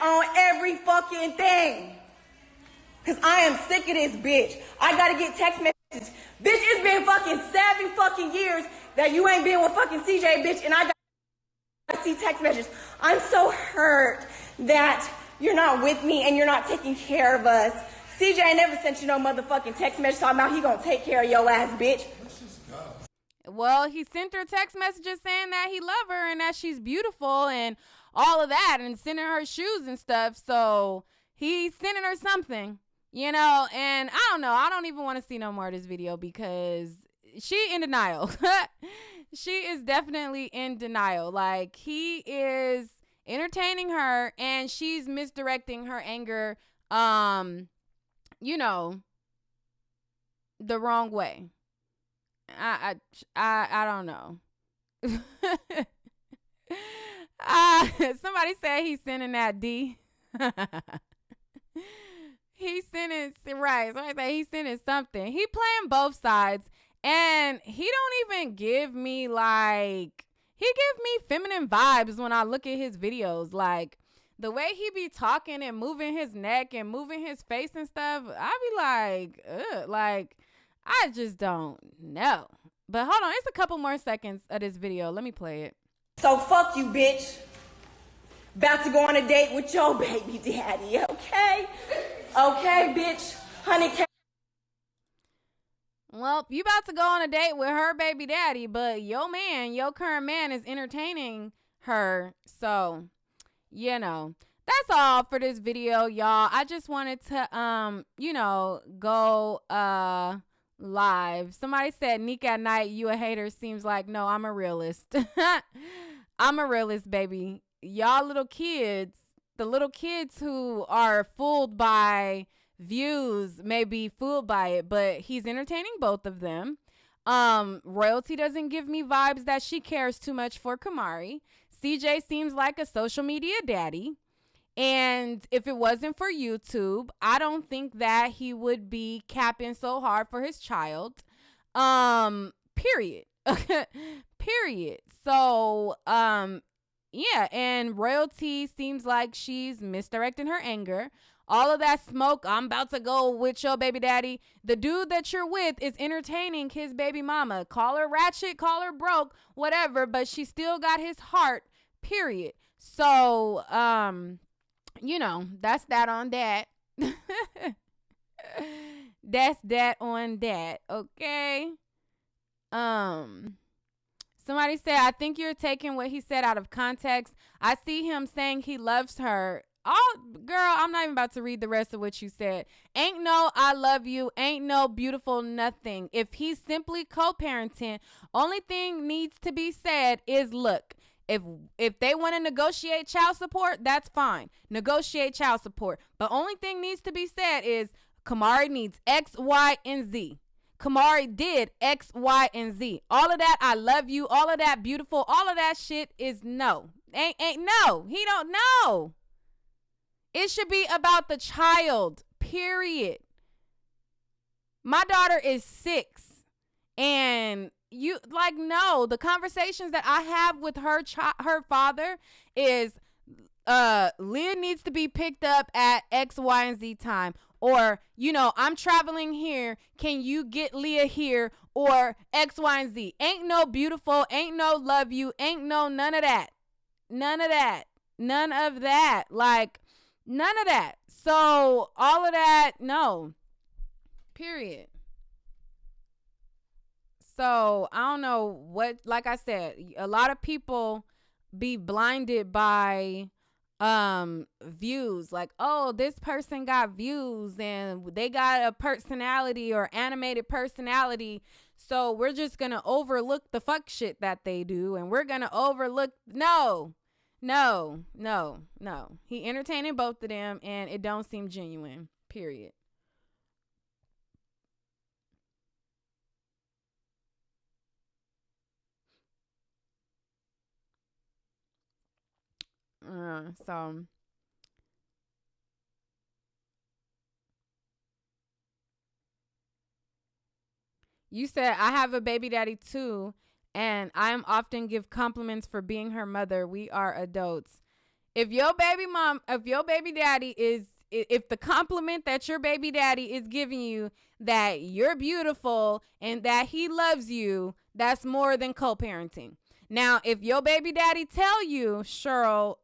on every fucking thing. Because I am sick of this bitch. I got to get text messages. Bitch, it's been fucking 7 fucking years that you ain't been with fucking CJ, bitch. And I got to see text messages. I'm so hurt that you're not with me and you're not taking care of us. CJ ain't never sent you no motherfucking text message talking about he gonna take care of your ass, bitch. Well, he sent her text messages saying that he love her and that she's beautiful and all of that, and sending her shoes and stuff. So he's sending her something, and I don't know. I don't even want to see no more of this video because she in denial. She is definitely in denial. Like, he is entertaining her and she's misdirecting her anger the wrong way. I don't know. Somebody said he's sending that D. He's sending, right, somebody said he's sending something. He playing both sides, and he don't even give me he give me feminine vibes when I look at his videos. Like, the way he be talking and moving his neck and moving his face and stuff, I be like, ugh, like, I just don't know. But hold on, it's a couple more seconds of this video. Let me play it. So fuck you, bitch. About to go on a date with your baby daddy, okay? Okay, bitch. Honey, well, you about to go on a date with her baby daddy, but your current man is entertaining her. So, that's all for this video, y'all. I just wanted to, go live. Somebody said, Nique at night, you a hater. Seems like, no, I'm a realist. I'm a realist, baby. Y'all the little kids who are fooled by views may be fooled by it, but he's entertaining both of them. Royalty doesn't give me vibes that she cares too much for Camari. CJ seems like a social media daddy. And if it wasn't for YouTube, I don't think that he would be capping so hard for his child. Period. Period. So, yeah, and Royalty seems like she's misdirecting her anger. All of that smoke, I'm about to go with your baby daddy. The dude that you're with is entertaining his baby mama. Call her ratchet, call her broke, whatever, but she still got his heart, period. So, that's that on that. That's that on that, okay? Somebody said, I think you're taking what he said out of context. I see him saying he loves her. Oh, girl, I'm not even about to read the rest of what you said. Ain't no I love you. Ain't no beautiful nothing. If he's simply co-parenting, only thing needs to be said is, look, if they want to negotiate child support, that's fine. Negotiate child support. But only thing needs to be said is Camari needs X, Y, and Z. Camari did X, Y, and Z. All of that, I love you. All of that, beautiful. All of that shit is no. Ain't no. He don't know. It should be about the child, period. My daughter is 6, and no, the conversations that I have with her father is, Leah needs to be picked up at X, Y, and Z time. Or, I'm traveling here. Can you get Leah here? Or X, Y, and Z. Ain't no beautiful. Ain't no love you. Ain't no none of that. None of that. None of that. Like, none of that. So, all of that, no. Period. So, I don't know what, like I said, a lot of people be blinded by views, like, oh, this person got views and they got a personality or animated personality, so we're just gonna overlook the fuck shit that they do, and we're gonna overlook. No, he entertaining both of them, and it don't seem genuine, period. So you said, I have a baby daddy too, and I am often give compliments for being her mother. We are adults. If your baby daddy is, if the compliment that your baby daddy is giving you that you're beautiful and that he loves you, that's more than co-parenting. Now, if your baby daddy tell you, Cheryl,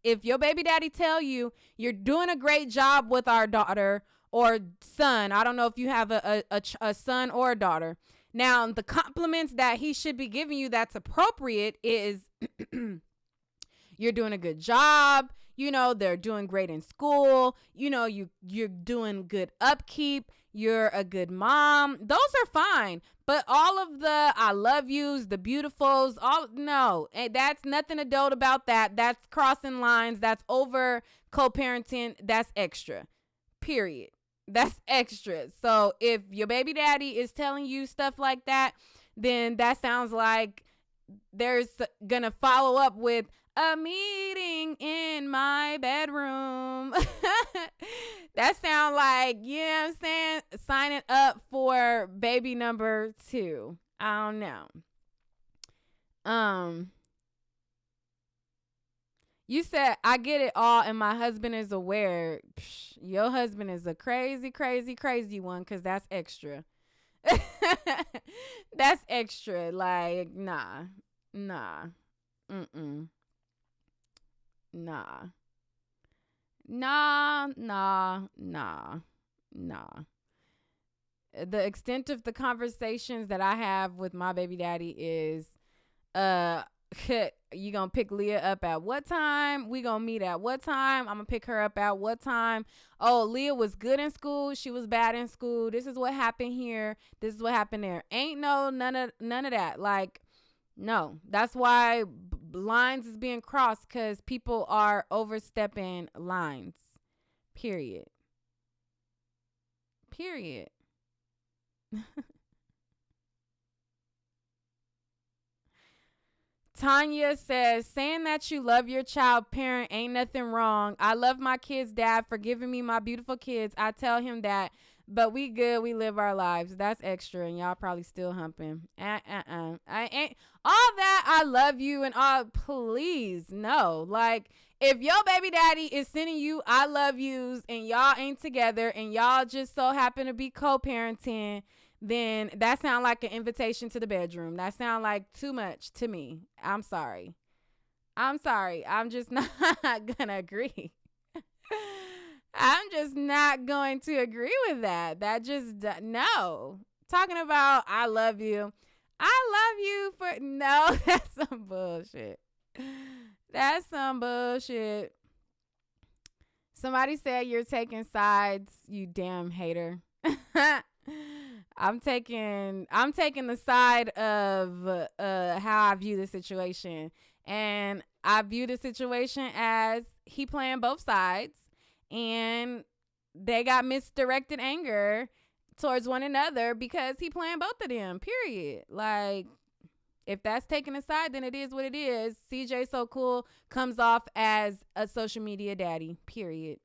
if your baby daddy tell you you're doing a great job with our daughter or son, I don't know if you have a son or a daughter. Now, the compliments that he should be giving you that's appropriate is you're doing a good job. They're doing great in school. You're doing good upkeep. You're a good mom. Those are fine. But all of the I love yous, the beautifuls, no. That's nothing adult about that. That's crossing lines. That's over co-parenting. That's extra. Period. That's extra. So if your baby daddy is telling you stuff like that, then that sounds like there's gonna follow up with a meeting in my bedroom. That sound like, you know what I'm saying, signing up for baby number 2. I don't know. You said, I get it all and my husband is aware. Psh, your husband is a crazy, crazy, crazy one, because that's extra. That's extra. Like, nah. Mm-mm. Nah. The extent of the conversations that I have with my baby daddy is, you gonna pick Leah up at what time? We gonna meet at what time? I'm gonna pick her up at what time? Oh, Leah was good in school. She was bad in school. This is what happened here. This is what happened there. Ain't none of that. Like, no. That's why lines is being crossed, because people are overstepping lines. Period. Tanya says, saying that you love your child parent ain't nothing wrong. I love my kid's dad for giving me my beautiful kids. I tell him that, but we good. We live our lives. That's extra, and y'all probably still humping. I ain't all that. I love you and all. Please, no. Like, if your baby daddy is sending you I love yous and y'all ain't together and y'all just so happen to be co-parenting, then that sounds like an invitation to the bedroom. That sounds like too much to me. I'm sorry. I'm just not gonna agree. I'm just not going to agree with that. That just, no. Talking about I love you. I love you for, no, that's some bullshit. That's some bullshit. Somebody said you're taking sides, you damn hater. I'm taking the side of how I view the situation. And I view the situation as he playing both sides, and they got misdirected anger towards one another because he playing both of them, period. Like, if that's taking a side, then it is what it is. CJ So Cool comes off as a social media daddy, period.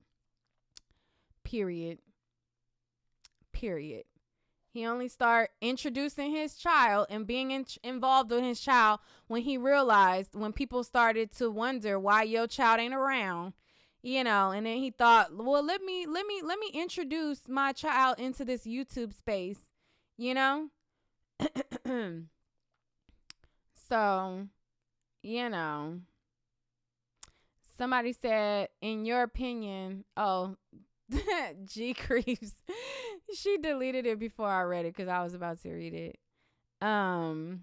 He only start introducing his child and being involved with his child when he realized, when people started to wonder why your child ain't around, and then he thought, well, let me introduce my child into this YouTube space, So, somebody said, in your opinion, G Creeps. She deleted it before I read it because I was about to read it. No,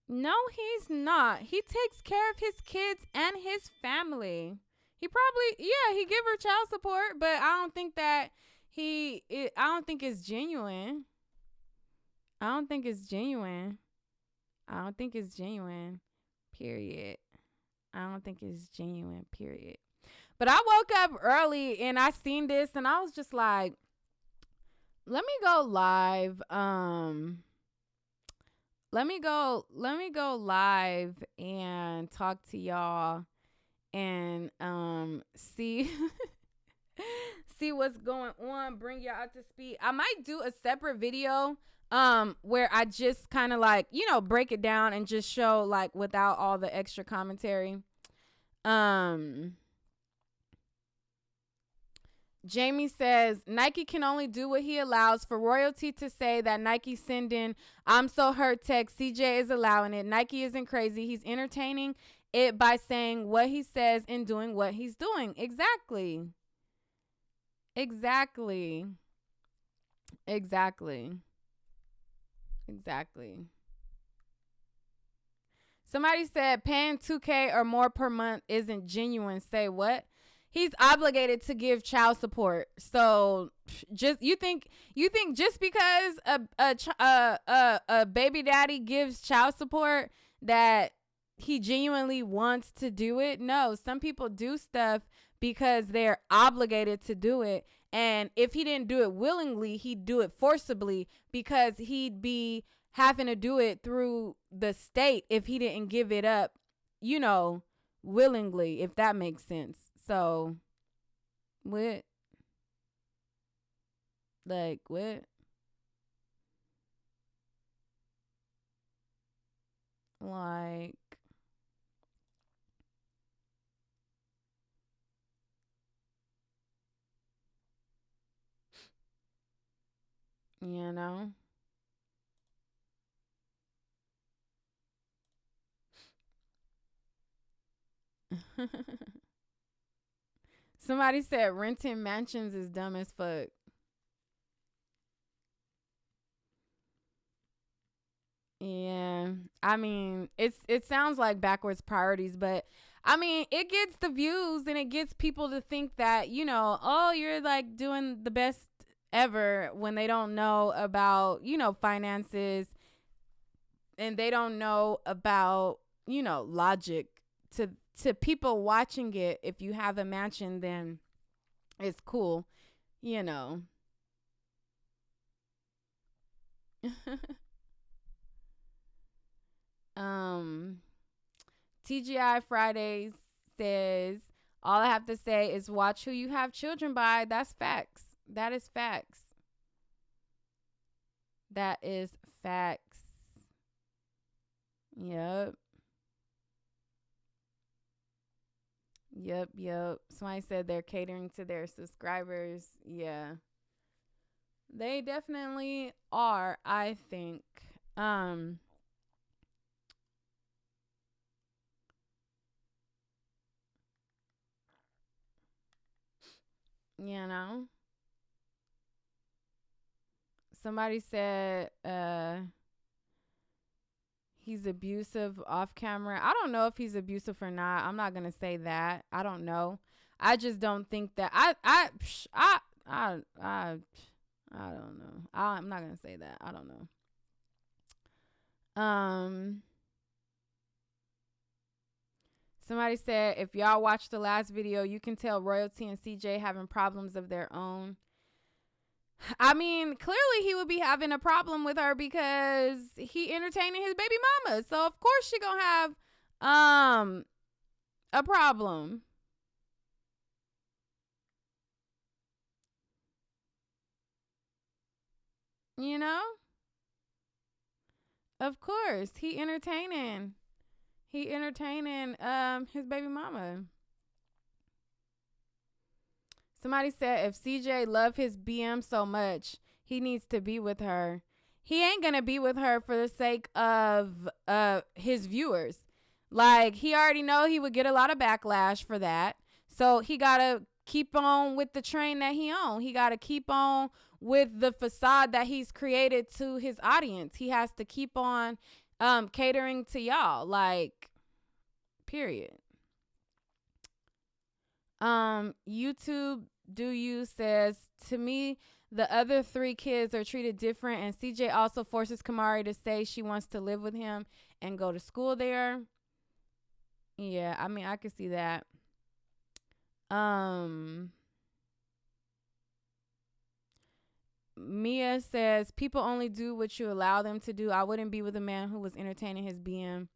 he's not. He takes care of his kids and his family. He probably, he give her child support, but I don't think that I don't think it's genuine. Period. But I woke up early and I seen this and I was just like, let me go live. Let me go live and talk to y'all and see see what's going on, bring y'all up to speed. I might do a separate video where I just kind of like, break it down and just show like without all the extra commentary. Jamie says Nike can only do what he allows. For royalty to say that Nike sending I'm so hurt text, CJ is allowing it. Nike isn't crazy. He's entertaining it by saying what he says and doing what he's doing. Exactly. Somebody said paying $2,000 or more per month isn't genuine. Say what? He's obligated to give child support. So just you think just because a baby daddy gives child support that he genuinely wants to do it? No, some people do stuff because they're obligated to do it. And if he didn't do it willingly, he'd do it forcibly because he'd be having to do it through the state if he didn't give it up, willingly, if that makes sense. So, what? Like, what? Like, Somebody said renting mansions is dumb as fuck. Yeah, I mean, it sounds like backwards priorities, but I mean, it gets the views and it gets people to think that, you're like doing the best ever when they don't know about, finances, and they don't know about, logic. To people watching it, if you have a mansion, then it's cool, TGI Fridays says, all I have to say is watch who you have children by. That's facts. That is facts. That is facts. Yep. Somebody said they're catering to their subscribers. Yeah. They definitely are, I think. You know. Somebody said he's abusive off camera. I don't know if he's abusive or not. I'm not gonna say that. I don't know. I just don't think that I don't know. I'm not gonna say that. I don't know. Somebody said if y'all watch the last video, you can tell Royalty and CJ having problems of their own. I mean, clearly he would be having a problem with her because he entertaining his baby mama. So of course she gonna have a problem. You know? Of course. He entertaining his baby mama. Somebody said if CJ love his BM so much, he needs to be with her. He ain't gonna be with her for the sake of his viewers. Like, he already know he would get a lot of backlash for that. So he gotta keep on with the train that he on. He gotta keep on with the facade that he's created to his audience. He has to keep on catering to y'all. Like, period. YouTube Do You says, to me, the other 3 kids are treated different, and CJ also forces Camari to say she wants to live with him and go to school there. Yeah, I mean, I could see that. Mia says, people only do what you allow them to do. I wouldn't be with a man who was entertaining his BM.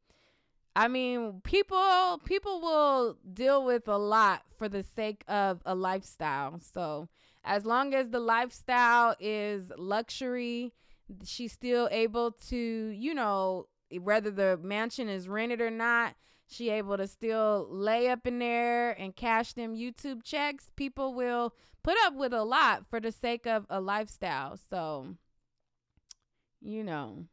I mean, people will deal with a lot for the sake of a lifestyle. So as long as the lifestyle is luxury, she's still able to, you know, whether the mansion is rented or not, she able to still lay up in there and cash them YouTube checks. People will put up with a lot for the sake of a lifestyle. So, you know.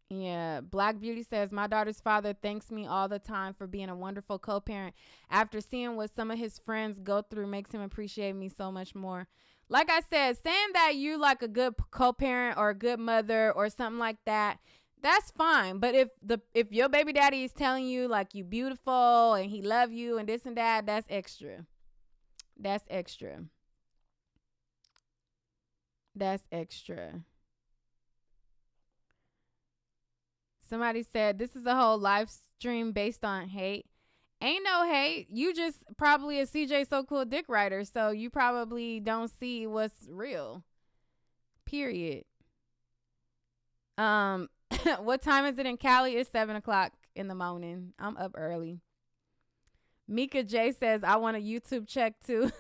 Yeah, Black Beauty says, my daughter's father thanks me all the time for being a wonderful co-parent. After seeing what some of his friends go through makes him appreciate me so much more. Like I said, saying that you like a good co-parent or a good mother or something like that, that's fine. But if your baby daddy is telling you like you beautiful and he love you and this and that, that's extra. That's extra. That's extra. Somebody said, this is a whole live stream based on hate. Ain't no hate. You just probably a CJ So Cool dick writer, so you probably don't see what's real. Period. What time is it in Cali? It's 7:00 in the morning. I'm up early. Mika J says, I want a YouTube check too.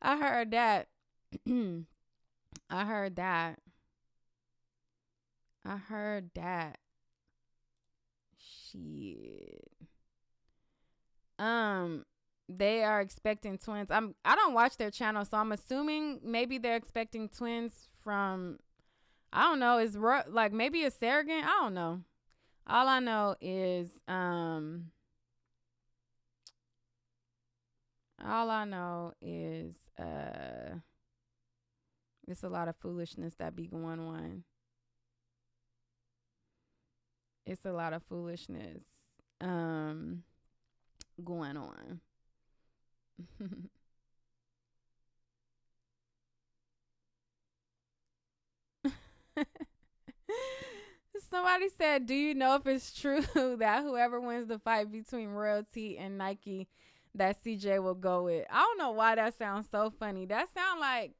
I heard that. I heard that. I heard that. Shit. They are expecting twins. I don't watch their channel, so I'm assuming maybe they're expecting twins from, I don't know, is like maybe a surrogate. I don't know. All I know is it's a lot of foolishness that be going on. It's a lot of foolishness going on. Somebody said, do you know if it's true that whoever wins the fight between Royalty and Nique, that CJ will go with? I don't know why that sounds so funny. That sound like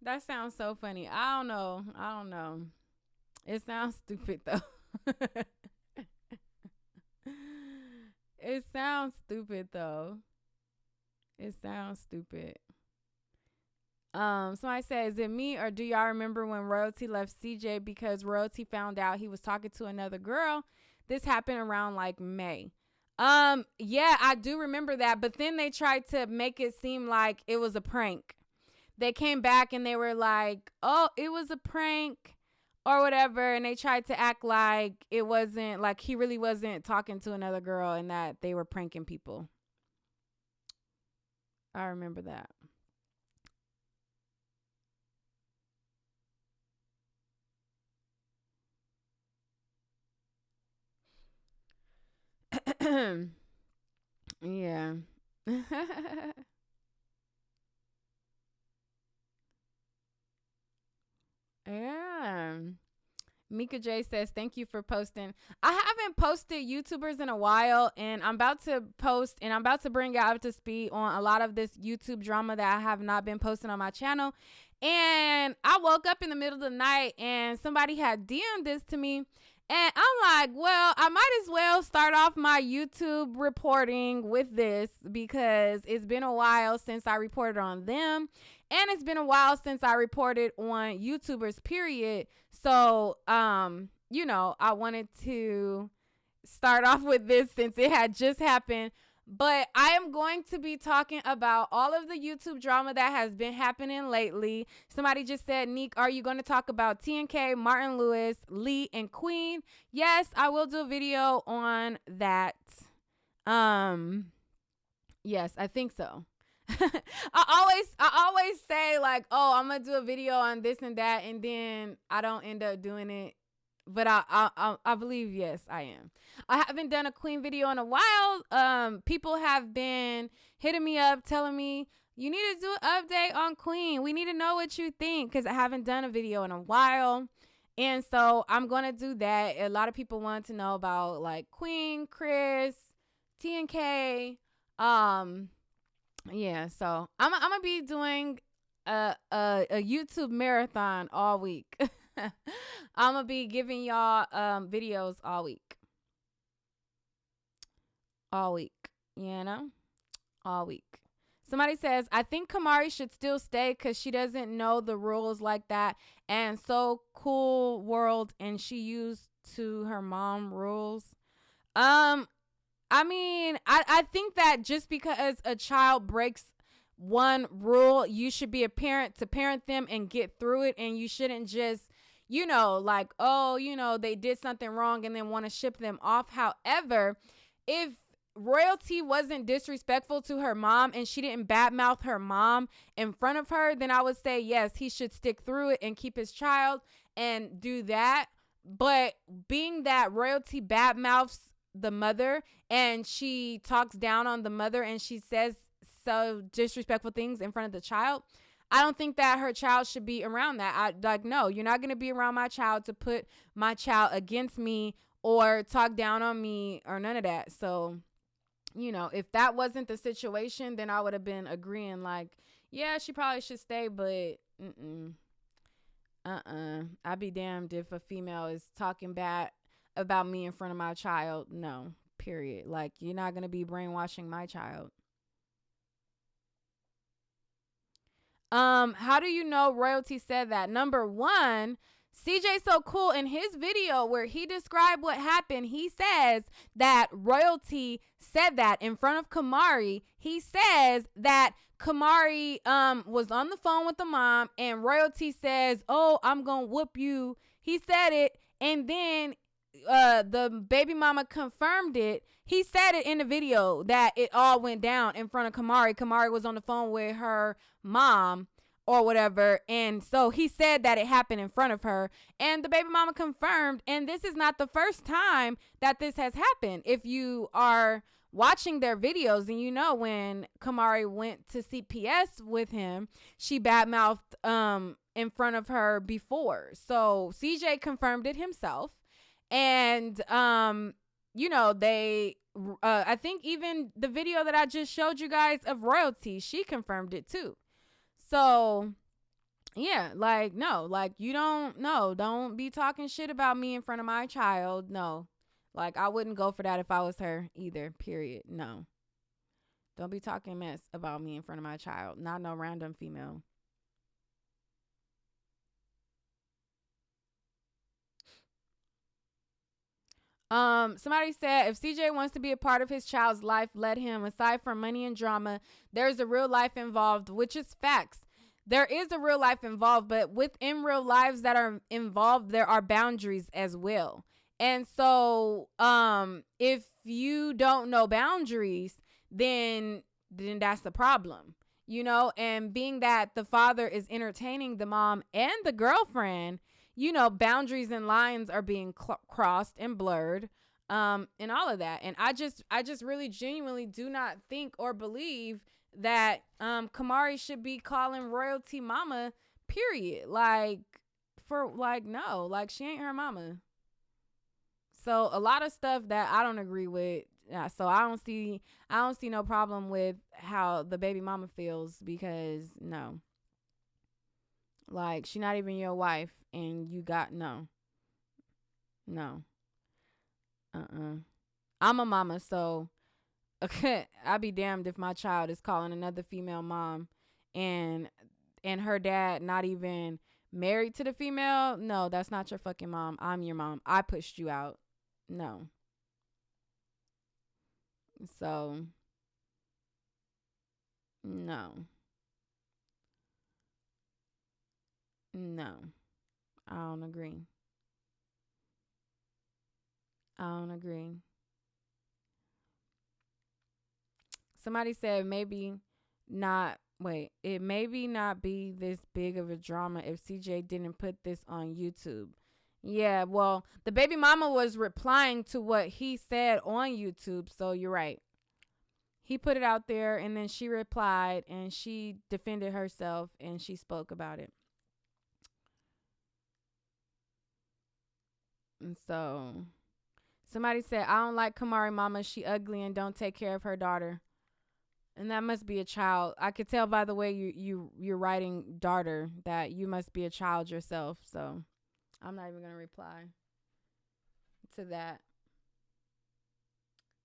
That sounds so funny. I don't know. I don't know. It sounds stupid though. It sounds stupid though. It sounds stupid. Somebody said, is it me or do y'all remember when Royalty left CJ because Royalty found out he was talking to another girl? This happened around like May. Yeah, I do remember that, but then they tried to make it seem like it was a prank. They came back and they were like, oh, it was a prank or whatever, and they tried to act like it wasn't, like he really wasn't talking to another girl and that they were pranking people. I remember that. Yeah. Yeah. Mika J says, thank you for posting. I haven't posted YouTubers in a while, and I'm about to post and I'm about to bring you up to speed on a lot of this YouTube drama that I have not been posting on my channel. And I woke up in the middle of the night and somebody had DM'd this to me. And I'm like, well, I might as well start off my YouTube reporting with this because it's been a while since I reported on them. And it's been a while since I reported on YouTubers, period. So, I wanted to start off with this since it had just happened. But I am going to be talking about all of the YouTube drama that has been happening lately. Somebody just said, Nique, are you going to talk about TNK, Martin Lewis, Lee, and Queen? Yes, I will do a video on that. Yes, I think so. I always say like, oh, I'm gonna do a video on this and that, and then I don't end up doing it. But I believe, yes, I am. I haven't done a Queen video in a while. People have been hitting me up telling me, you need to do an update on Queen. We need to know what you think because I haven't done a video in a while. And so I'm going to do that. A lot of people want to know about like Queen, Chris, TNK. Yeah, so I'm going to be doing a YouTube marathon all week. I'm gonna be giving y'all videos all week, all week. Somebody says, I think Camari should still stay because she doesn't know the rules like that, and so cool world, and she used to her mom rules. I mean, I think that just because a child breaks one rule, you should be a parent to parent them and get through it, and you shouldn't just like, oh, they did something wrong and then want to ship them off. However, if Royalty wasn't disrespectful to her mom and she didn't badmouth her mom in front of her, then I would say, yes, he should stick through it and keep his child and do that. But being that Royalty badmouths the mother and she talks down on the mother and she says so disrespectful things in front of the child, I don't think that her child should be around that. No, you're not going to be around my child to put my child against me or talk down on me or none of that. So, if that wasn't the situation, then I would have been agreeing like, yeah, she probably should stay, but I'd be damned if a female is talking bad about me in front of my child. No, period. Like, you're not going to be brainwashing my child. How do you know Royalty said that? Number one, CJ So Cool in his video where he described what happened, he says that Royalty said that in front of Camari. He says that Camari was on the phone with the mom and Royalty says, oh, I'm gonna whoop you. He said it, and then the baby mama confirmed it. He said it in the video that it all went down in front of Camari. Camari was on the phone with her mom or whatever, and so he said that it happened in front of her, and the baby mama confirmed. And this is not the first time that this has happened. If you are watching their videos, and when Camari went to CPS with him, she badmouthed in front of her before. So CJ confirmed it himself. And, they, I think even the video that I just showed you guys of Royalty, she confirmed it too. So Yeah, like, no, like, you don't, no, don't be talking shit about me in front of my child. No. Like, I wouldn't go for that if I was her either, period. No. Don't be talking mess about me in front of my child. Not no random female. Somebody said if CJ wants to be a part of his child's life, let him. Aside from money and drama, there's a real life involved, which is facts. There is a real life involved, but within real lives that are involved, there are boundaries as well. And so, if you don't know boundaries, then that's the problem, you know. And being that the father is entertaining the mom and the girlfriend, you know, boundaries and lines are being crossed and blurred, and all of that. And I just really genuinely do not think or believe that Camari should be calling royalty mama, period. Like, for like, no, like, she ain't her mama. So a lot of stuff that I don't agree with. Yeah, so I don't see no problem with how the baby mama feels, because no. Like, she not even your wife, and you got no. No. I'm a mama, so I'd be damned if my child is calling another female mom, and her dad not even married to the female. No, that's not your fucking mom. I'm your mom. I pushed you out. No. So, no. No. I don't agree. I don't agree. Somebody said maybe not. Wait, it maybe not be this big of a drama if CJ didn't put this on YouTube. Yeah, well, the baby mama was replying to what he said on YouTube, so you're right. He put it out there, and then she replied, and she defended herself, and she spoke about it. And so somebody said, I don't like Camari mama. She ugly and don't take care of her daughter. And that must be a child. I could tell by the way you're writing daughter that you must be a child yourself. So I'm not even gonna reply to that.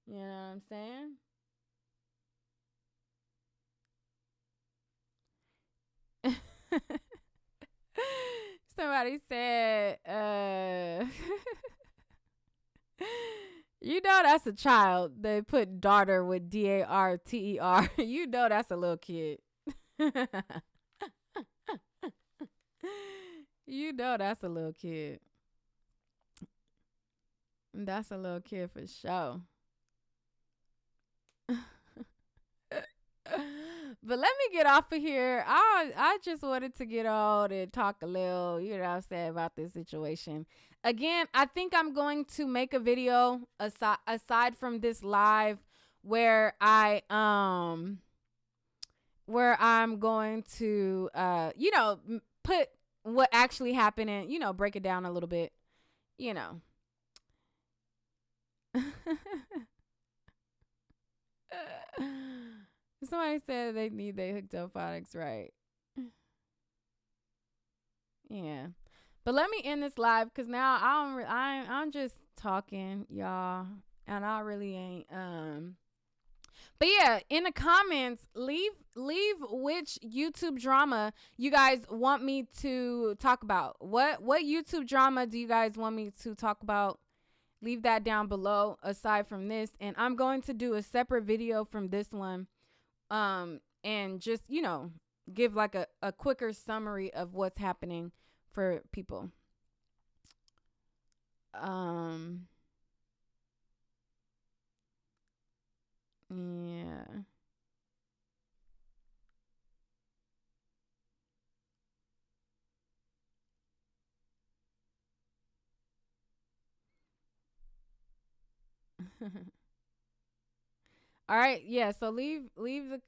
You know what I'm saying? Somebody said, you know that's a child. They put daughter with DARTER. You know that's a little kid. You know that's a little kid. That's a little kid for sure. But let me get off of here. I just wanted to get on and talk a little, you know what I'm saying, about this situation. Again, I think I'm going to make a video aside from this live where I'm going to put what actually happened and, you know, break it down a little bit, you know. Somebody said they need their hooked up phonics, right? Yeah. But let me end this live because now I'm just talking, y'all, and I really ain't. But yeah, in the comments, leave which YouTube drama you guys want me to talk about. What YouTube drama do you guys want me to talk about? Leave that down below. Aside from this, and I'm going to do a separate video from this one. And just, you know, give like a quicker summary of what's happening for people. Yeah. All right, yeah, so leave the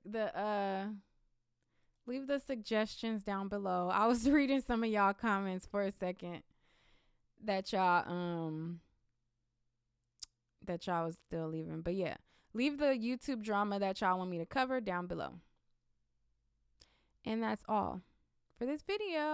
suggestions down below. I was reading some of y'all comments for a second that y'all was still leaving. But yeah, leave the YouTube drama that y'all want me to cover down below. And that's all. for this video.